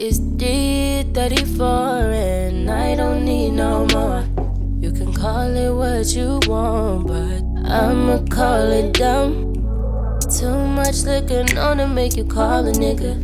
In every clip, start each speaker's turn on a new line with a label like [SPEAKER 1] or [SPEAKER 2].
[SPEAKER 1] It's 3:34 and I don't need no more. You can call it what you want, but I'ma call it dumb. Too much liquor known to make you call a nigga,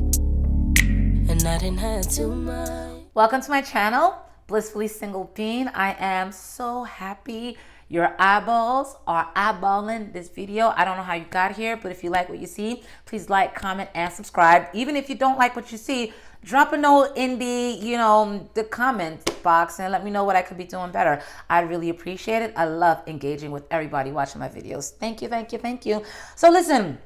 [SPEAKER 1] and I didn't have too much.
[SPEAKER 2] Welcome to my channel, Blissfully Single Bean. I am so happy your eyeballs are eyeballing this video. I don't know how you got here, but if you like what you see, please like, comment, and subscribe. Even if you don't like what you see, drop a note in the comment box and let me know what I could be doing better. I really appreciate it. I love engaging with everybody watching my videos. Thank you, thank you, thank you. So listen,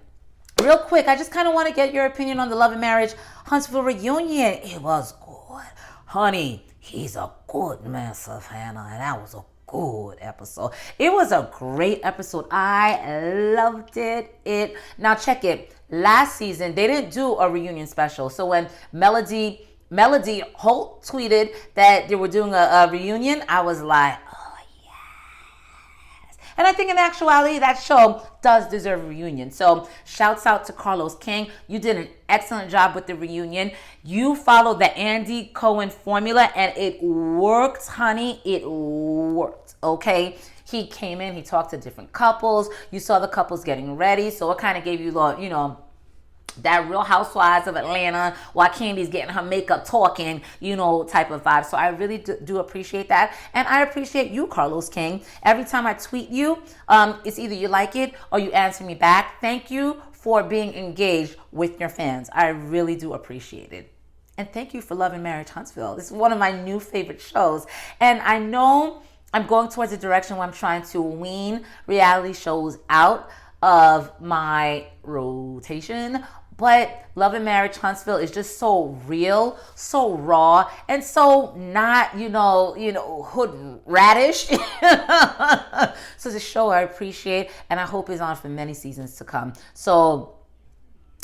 [SPEAKER 2] real quick, I just kind of want to get your opinion on the Love and Marriage Huntsville reunion. It was good. Honey, he's a good man, Savannah, and that was a good episode. It was a great episode. I loved it. Now check it. Last season, they didn't do a reunion special. So when Melody Holt tweeted that they were doing a reunion, I was like, oh yes. And I think in actuality, that show does deserve a reunion. So shouts out to Carlos King. You did an excellent job with the reunion. You followed the Andy Cohen formula and it worked, honey. It worked, okay? He came in, he talked to different couples. You saw the couples getting ready. So it kind of gave you, that Real Housewives of Atlanta while Candy's getting her makeup talking, type of vibe. So I really do appreciate that. And I appreciate you, Carlos King. Every time I tweet you, it's either you like it or you answer me back. Thank you for being engaged with your fans. I really do appreciate it. And thank you for Love and Marriage Huntsville. This is one of my new favorite shows. And I know I'm going towards a direction where I'm trying to wean reality shows out of my rotation. But Love and Marriage Huntsville is just so real, so raw, and so not, hood radish. So it's a show I appreciate, and I hope is on for many seasons to come. So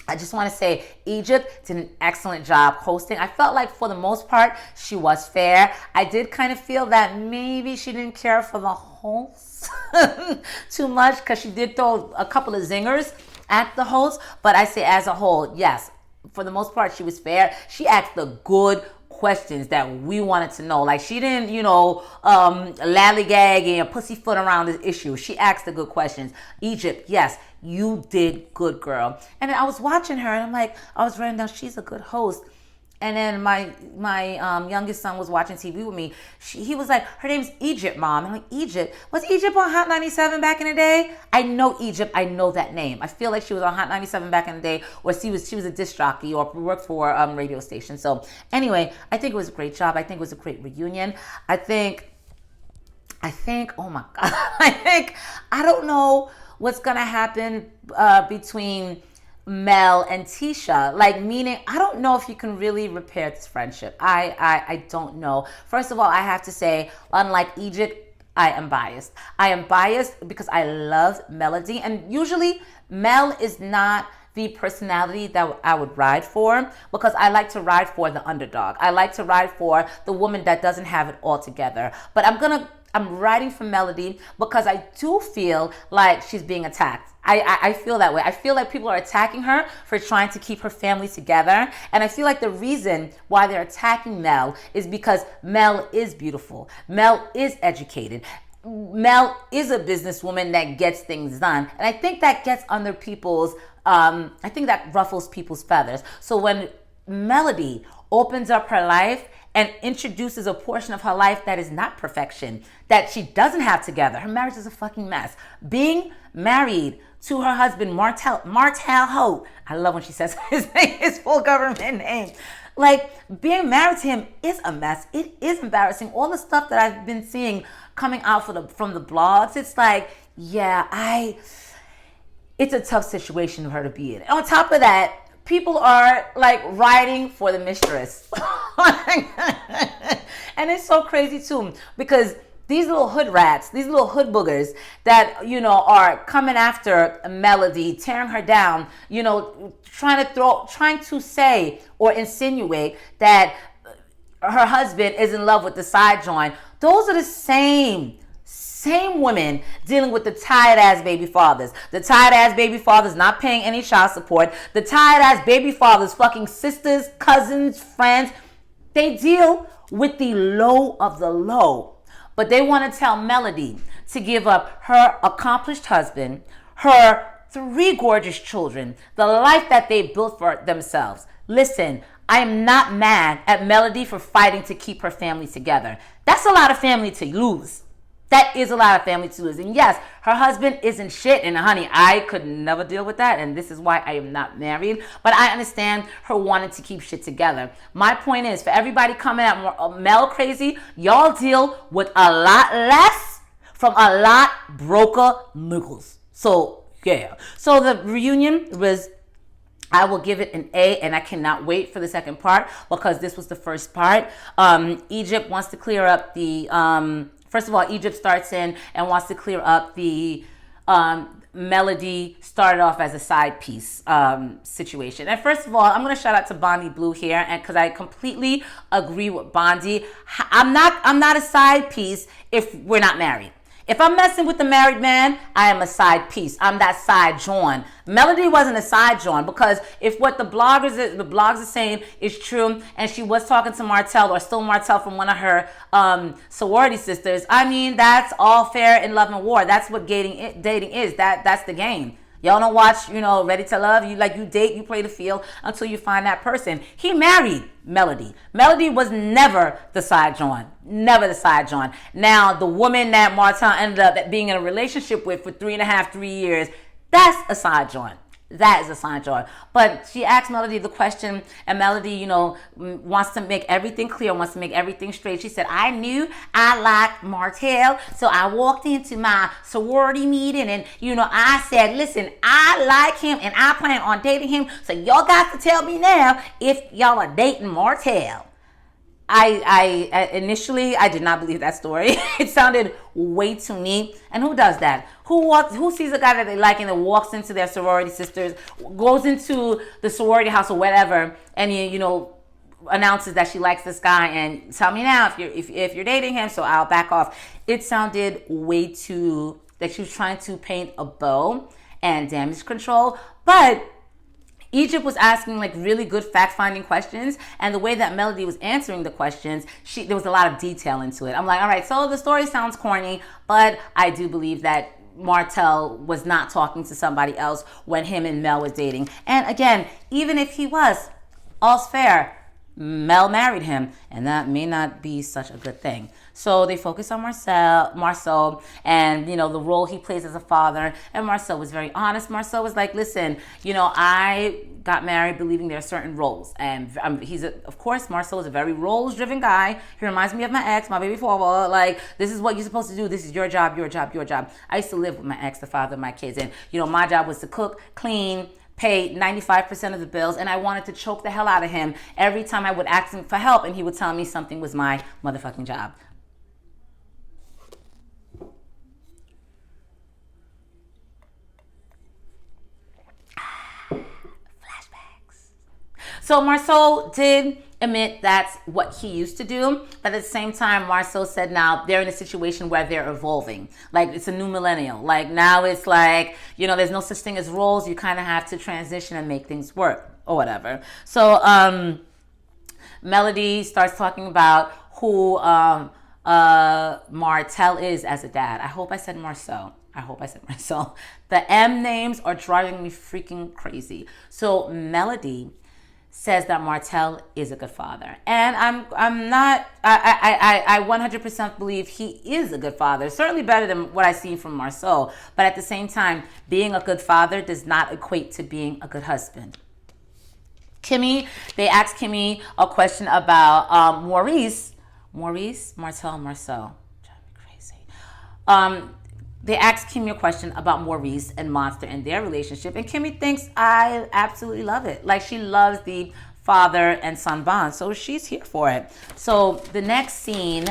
[SPEAKER 2] I just want to say Egypt did an excellent job hosting. I felt like for the most part, she was fair. I did kind of feel that maybe she didn't care for the host too much because she did throw a couple of zingers at the host. But I say as a whole, yes, for the most part, she was fair. She asked the good questions that we wanted to know. Like she didn't, lallygag and pussyfoot around this issue. She asked the good questions. Egypt, yes, you did good, girl. And then I was watching her and I was writing down, she's a good host. And then my youngest son was watching TV with me. He was like, her name's Egypt, Mom. I'm like, Egypt? Was Egypt on Hot 97 back in the day? I know Egypt. I know that name. I feel like she was on Hot 97 back in the day, or she was a disc jockey or worked for a radio station. So anyway, I think it was a great job. I think it was a great reunion. I think, oh my God, I don't know what's going to happen between Mel and Tisha, meaning I don't know if you can really repair this friendship. I don't know. First of all, I have to say, unlike Egypt, I am biased. I am biased because I love Melody, and usually Mel is not the personality that I would ride for, because I like to ride for the underdog. I like to ride for the woman that doesn't have it all together. But I'm riding for Melody because I do feel like she's being attacked. I feel that way. I feel like people are attacking her for trying to keep her family together. And I feel like the reason why they're attacking Mel is because Mel is beautiful. Mel is educated. Mel is a businesswoman that gets things done. And I think that gets under I think that ruffles people's feathers. So when Melody opens up her life and introduces a portion of her life that is not perfection, that she doesn't have together. Her marriage is a fucking mess. Being married to her husband, Martel Holt. I love when she says his full government name. Being married to him is a mess. It is embarrassing. All the stuff that I've been seeing coming out from the blogs, it's like, yeah, it's a tough situation for her to be in. On top of that, people are riding for the mistress. And it's so crazy too, because these little hood rats, these little hood boogers that, are coming after Melody, tearing her down, trying to say or insinuate that her husband is in love with the side joint. Those are the same same women dealing with the tired ass baby fathers. The tired ass baby fathers not paying any child support. The tired ass baby fathers fucking sisters, cousins, friends. They deal with the low of the low. But they want to tell Melody to give up her accomplished husband, her 3 gorgeous children, the life that they built for themselves. Listen, I am not mad at Melody for fighting to keep her family together. That's a lot of family to lose. That is a lot of family to lose. And yes, her husband isn't shit. And honey, I could never deal with that. And this is why I am not married. But I understand her wanting to keep shit together. My point is, for everybody coming at Mel crazy, y'all deal with a lot less from a lot broker niggas. So, yeah. So the reunion was, I will give it an A, and I cannot wait for the second part because this was the first part. Egypt wants to clear up the... first of all, Egypt starts in and wants to clear up the Melody started off as a side piece situation. And first of all, I'm going to shout out to Bondi Blue here, and because I completely agree with Bondi. I'm not a side piece if we're not married. If I'm messing with the married man, I am a side piece. I'm that side John. Melody wasn't a side John, because if what the blogs are saying is true, and she was talking to Martell, or still Martell, from one of her sorority sisters, I mean, that's all fair in love and war. That's what dating is. That's the game. Y'all don't watch, Ready to Love. You date, you play the field until you find that person. He married Melody. Melody was never the side John. Never the side John. Now, the woman that Martin ended up being in a relationship with for 3 years, that's a side John. That is a side John. But she asked Melody the question, and Melody, wants to make everything clear, wants to make everything straight. She said, I knew I liked Martell, so I walked into my sorority meeting, and, I said, listen, I like him, and I plan on dating him, so y'all got to tell me now if y'all are dating Martell. I initially, I did not believe that story. It sounded way too neat. And who does that? Who sees a guy that they like and then walks into their sorority sisters, goes into the sorority house or whatever, and announces that she likes this guy, and tell me now if you're dating him, so I'll back off. It sounded way too like she was trying to paint a bow and damage control, but Egypt was asking really good fact-finding questions, and the way that Melody was answering the questions, there was a lot of detail into it. I'm like, all right, so the story sounds corny, but I do believe that Martell was not talking to somebody else when him and Mel was dating. And again, even if he was, all's fair. Mel married him, and that may not be such a good thing. So they focus on Marceau, and the role he plays as a father. And Marceau was very honest. Marceau was like, listen, I got married believing there are certain roles, and of course, Marceau is a very roles-driven guy. He reminds me of my ex, my baby father. Like, this is what you're supposed to do. This is your job, your job, your job. I used to live with my ex, the father of my kids, and my job was to cook, clean, pay 95% of the bills, and I wanted to choke the hell out of him every time I would ask him for help, and he would tell me something was my motherfucking job. Flashbacks. So Marceau did admit that's what he used to do, but at the same time, Marceau said now they're in a situation where they're evolving. Like, it's a new millennial. Like, now it's like, there's no such thing as roles. You kind of have to transition and make things work or whatever. So Melody starts talking about who Martell is as a dad. I hope I said Marceau. The M names are driving me freaking crazy. So Melody says that Martell is a good father, and I'm not. I 100% believe he is a good father. Certainly better than what I've seen from Marceau. But at the same time, being a good father does not equate to being a good husband. They asked Kimmy a question about Maurice, Martell, Marceau. Drive me crazy. They asked Kimmy a question about Maurice and Monster and their relationship, and Kimmy thinks I absolutely love it. Like, she loves the father and son bond, so she's here for it. So the next scene,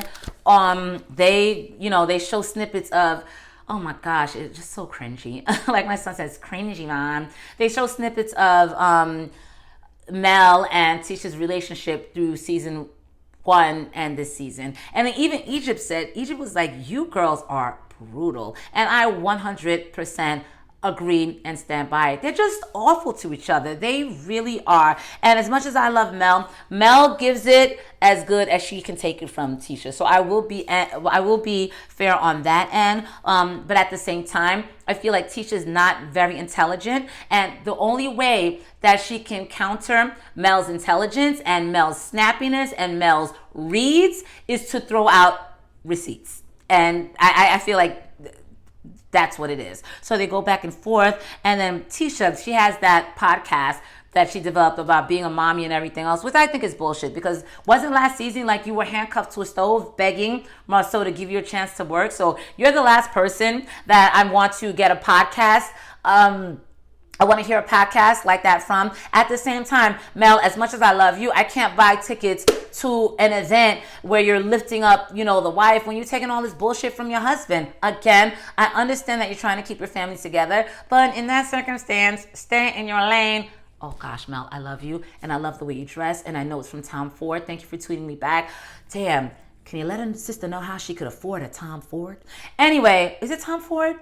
[SPEAKER 2] they show snippets of, oh my gosh, it's just so cringy. Like my son says, cringy, Mom. They show snippets of Mel and Tisha's relationship through season 1 and this season. And then even Egypt was like, you girls are brutal. And I 100% agree and stand by it. They're just awful to each other. They really are. And as much as I love Mel, Mel gives it as good as she can take it from Tisha. So I will be fair on that end. But at the same time, I feel like Tisha's not very intelligent, and the only way that she can counter Mel's intelligence and Mel's snappiness and Mel's reads is to throw out receipts. And I feel like that's what it is. So they go back and forth. And then Tisha, she has that podcast that she developed about being a mommy and everything else, which I think is bullshit, because wasn't last season like you were handcuffed to a stove begging Marceau to give you a chance to work? So you're the last person that I want to get a podcast. I want to hear a podcast like that from. At the same time, Mel, as much as I love you, I can't buy tickets to an event where you're lifting up, the wife when you're taking all this bullshit from your husband. Again, I understand that you're trying to keep your family together, but in that circumstance, stay in your lane. Oh gosh, Mel, I love you, and I love the way you dress, and I know it's from Tom Ford. Thank you for tweeting me back. Damn, can you let her sister know how she could afford a Tom Ford? Anyway, is it Tom Ford?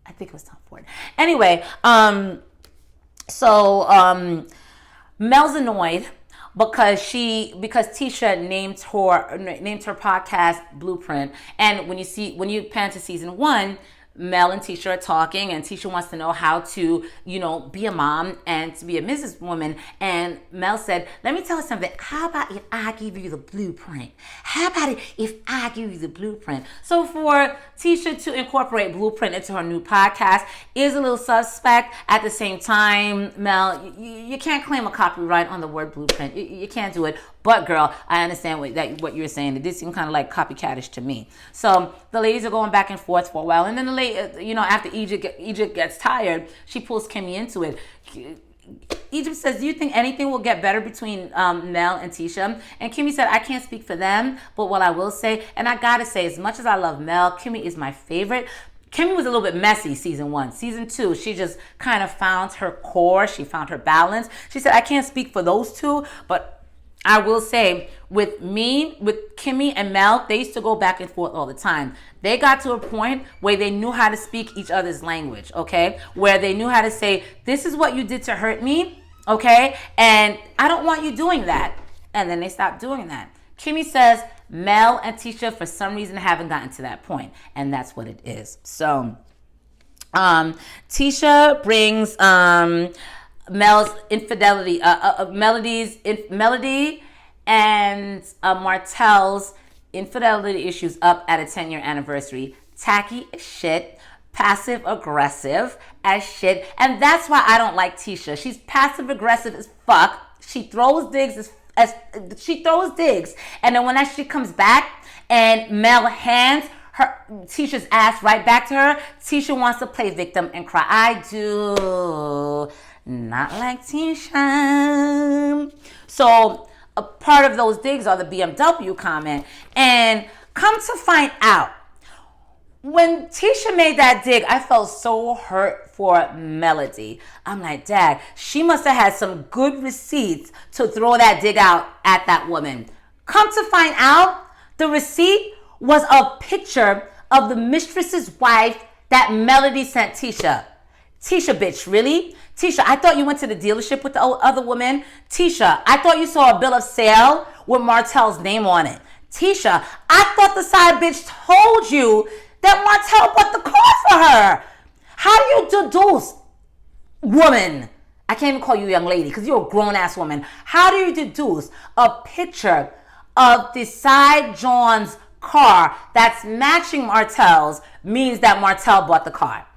[SPEAKER 2] I think it was Tom Ford. Anyway, Mel's annoyed because Tisha named her podcast Blueprint. And when you pan to season 1, Mel and Tisha are talking, and Tisha wants to know how to, be a mom and to be a Mrs. Woman. And Mel said, let me tell you something. How about if I give you the blueprint? How about it if I give you the blueprint? So for Tisha to incorporate Blueprint into her new podcast is a little suspect. At the same time, Mel, you can't claim a copyright on the word blueprint. You can't do it. But girl, I understand what you're saying. It did seem kind of like copycatish to me. So the ladies are going back and forth for a while, and then after Egypt gets tired, she pulls Kimmy into it. Egypt says, do you think anything will get better between Mel and Tisha? And Kimmy said, I can't speak for them, but what I will say, and I gotta say, as much as I love Mel, Kimmy is my favorite. Kimmy was a little bit messy season 1. Season 2, she just kind of found her core. She found her balance. She said, I can't speak for those two, but I will say, with Kimmy and Mel, they used to go back and forth all the time. They got to a point where they knew how to speak each other's language, okay? Where they knew how to say, this is what you did to hurt me, okay? And I don't want you doing that. And then they stopped doing that. Kimmy says Mel and Tisha, for some reason, haven't gotten to that point. And that's what it is. So, Tisha brings Mel's infidelity, Melody and Martell's infidelity issues up at a 10-year anniversary. Tacky as shit, passive aggressive as shit, and that's why I don't like Tisha. She's passive aggressive as fuck. She throws digs and then when she comes back and Mel hands Tisha's ass right back to her, Tisha wants to play victim and cry. I do not like Tisha. So a part of those digs are the BMW comment. And come to find out, when Tisha made that dig, I felt so hurt for Melody. I'm like, Dad, she must have had some good receipts to throw that dig out at that woman. Come to find out, the receipt was a picture of the mistress's wife that Melody sent Tisha. Tisha, bitch, really? Tisha, I thought you went to the dealership with the other woman. Tisha, I thought you saw a bill of sale with Martell's name on it. Tisha, I thought the side bitch told you that Martell bought the car for her. How do you deduce, woman? I can't even call you young lady because you're a grown-ass woman. How do you deduce a picture of the side John's car that's matching Martell's means that Martell bought the car?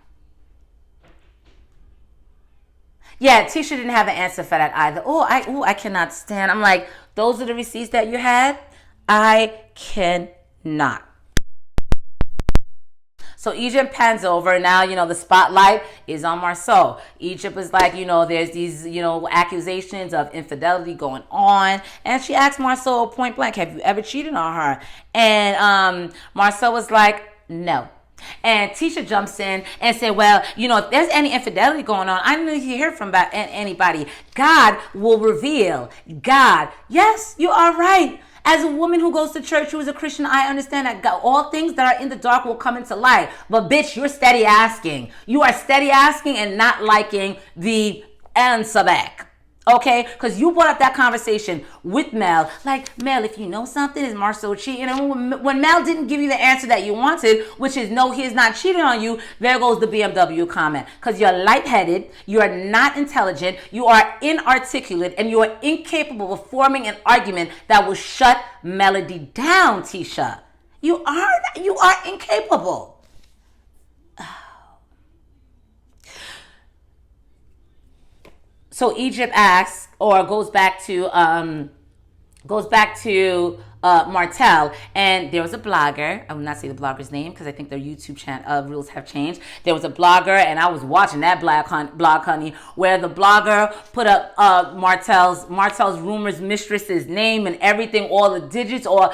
[SPEAKER 2] Yeah, Tisha didn't have an answer for that either. I cannot stand. I'm like, those are the receipts that you had? I cannot. So Egypt pans over. Now, the spotlight is on Marceau. Egypt is like, there's these, accusations of infidelity going on. And she asked Marceau point blank, have you ever cheated on her? And Marceau was like, no. And Tisha jumps in and said, well, if there's any infidelity going on, I don't need to hear from anybody. God will reveal. God. Yes, you are right. As a woman who goes to church, who is a Christian, I understand that all things that are in the dark will come into light. But bitch, you're steady asking. You are steady asking and not liking the answer back. Okay, because you brought up that conversation with Mel. Like, Mel, if you know something, is Marceau cheating? And when Mel didn't give you the answer that you wanted, which is no, he is not cheating on you, there goes the BMW comment. Because you're lightheaded, you are not intelligent, you are inarticulate, and you are incapable of forming an argument that will shut Melody down, Tisha. You are incapable. So Egypt asks, or goes back to Martell, and there was a blogger. I will not say the blogger's name because I think their YouTube channel rules have changed. There was a blogger, and I was watching that blog, honey, where the blogger put up Martell's rumors mistress's name and everything, all the digits, or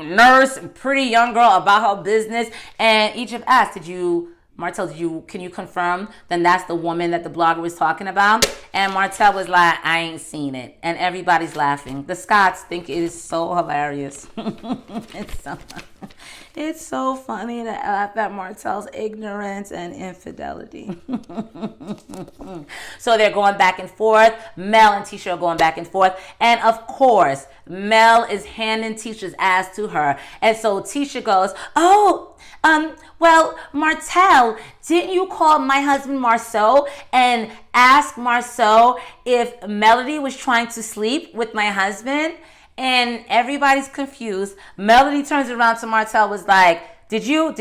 [SPEAKER 2] nurse, pretty young girl about her business. And Egypt asked, Martell, can you confirm then that's the woman that the blogger was talking about? And Martell was like, I ain't seen it. And everybody's laughing. The Scots think it is so hilarious. It's so funny to laugh at Martell's ignorance and infidelity. So they're going back and forth. Mel and Tisha are going back and forth. And of course, Mel is handing Tisha's ass to her. And so Tisha goes, well, Martell, didn't you call my husband Marceau and ask Marceau if Melody was trying to sleep with my husband? And everybody's confused. Melody turns around to Martell, was like, Did you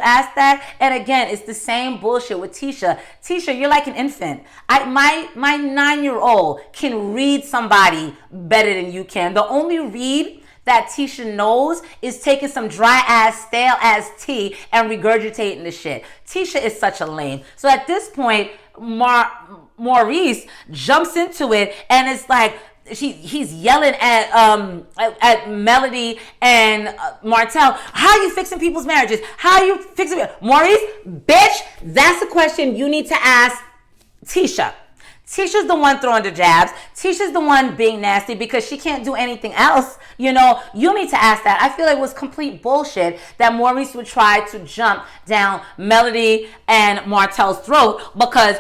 [SPEAKER 2] ask that? And again, it's the same bullshit with Tisha. Tisha, you're like an infant. My 9-year-old can read somebody better than you can. The only read that Tisha knows is taking some dry ass, stale ass tea and regurgitating the shit. Tisha is such a lame. So at this point, Maurice jumps into it, and it's like he's yelling at Melody and Martell. How are you fixing people's marriages? How are you fixing it? Maurice, bitch, that's a question you need to ask Tisha. Tisha's the one throwing the jabs. Tisha's the one being nasty because she can't do anything else. You need to ask that. I feel like it was complete bullshit that Maurice would try to jump down Melody and Martell's throat because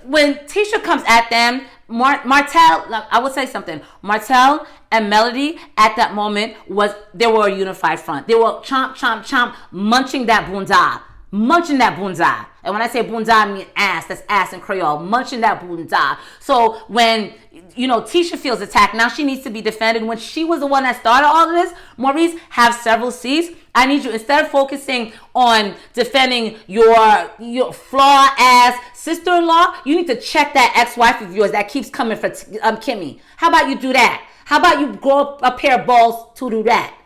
[SPEAKER 2] when Tisha comes at them, Martell, I would say something. Martell and Melody at that moment they were a unified front. They were chomp, chomp, chomp, munching that bunda. Munching that bunda. And when I say bunda, I mean ass. That's ass in Creole. Munching that bunda. So when, Tisha feels attacked, now she needs to be defended. When she was the one that started all of this, Maurice, have several seats. I need you, instead of focusing on defending your flaw-ass sister-in-law, you need to check that ex-wife of yours that keeps coming for Kimmy. How about you do that? How about you grow a pair of balls to do that?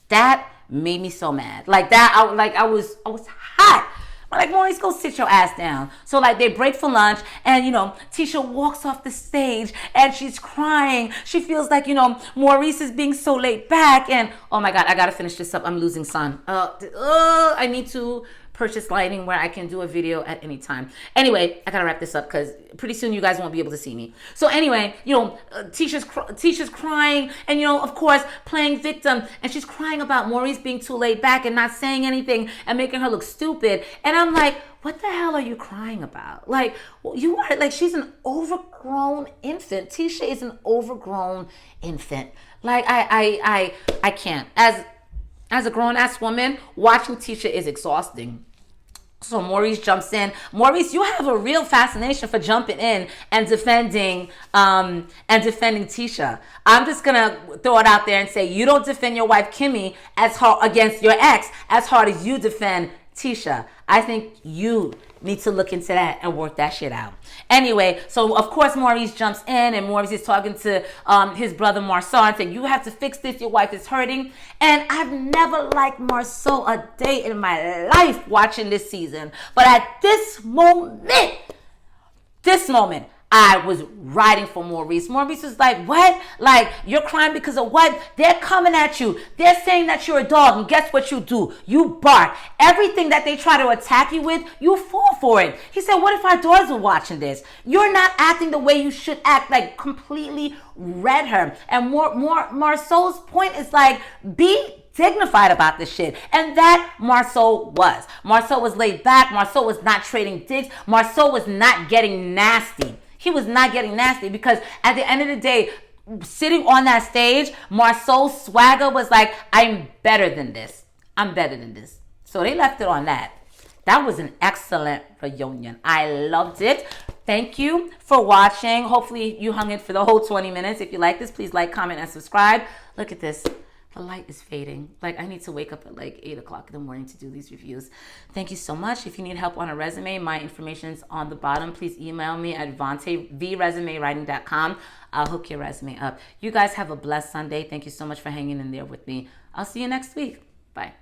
[SPEAKER 2] That made me so mad. Like that, I was hot. I'm like, Maurice, go sit your ass down. So they break for lunch, and Tisha walks off the stage and she's crying. She feels like Maurice is being so laid back, and oh my God, I gotta finish this up. I'm losing sun. I need to purchase lighting where I can do a video at any time. Anyway, I gotta wrap this up because pretty soon you guys won't be able to see me. So anyway, Tisha's crying, and of course playing victim, and she's crying about Maurice being too laid back and not saying anything and making her look stupid. And I'm like, what the hell are you crying about? You are she's an overgrown infant. Tisha is an overgrown infant. I can't. As a grown-ass woman, watching Tisha is exhausting. So Maurice jumps in. Maurice, you have a real fascination for jumping in and defending Tisha. I'm just gonna throw it out there and say you don't defend your wife Kimmy as hard against your ex as hard as you defend Tisha. I think you need to look into that and work that shit out. Anyway, so of course Maurice jumps in, and Maurice is talking to his brother Marceau and saying, you have to fix this, your wife is hurting. And I've never liked Marceau a day in my life watching this season. But at this moment, I was riding for Maurice. Maurice was like, what? Like, you're crying because of what? They're coming at you. They're saying that you're a dog. And guess what you do? You bark. Everything that they try to attack you with, you fall for it. He said, what if our daughters were watching this? You're not acting the way you should act. Like, completely read her. And Marceau's point is like, be dignified about this shit. And that Marceau was. Marceau was laid back. Marceau was not trading dicks. Marceau was not getting nasty. He was not getting nasty because at the end of the day, sitting on that stage, Marceau's swagger was like, I'm better than this. I'm better than this. So they left it on that. That was an excellent reunion. I loved it. Thank you for watching. Hopefully you hung in for the whole 20 minutes. If you like this, please like, comment, and subscribe. Look at this. The light is fading. Like, I need to wake up at like 8 o'clock in the morning to do these reviews. Thank you so much. If you need help on a resume, my information is on the bottom. Please email me at VResumewriting.com. I'll hook your resume up. You guys have a blessed Sunday. Thank you so much for hanging in there with me. I'll see you next week. Bye.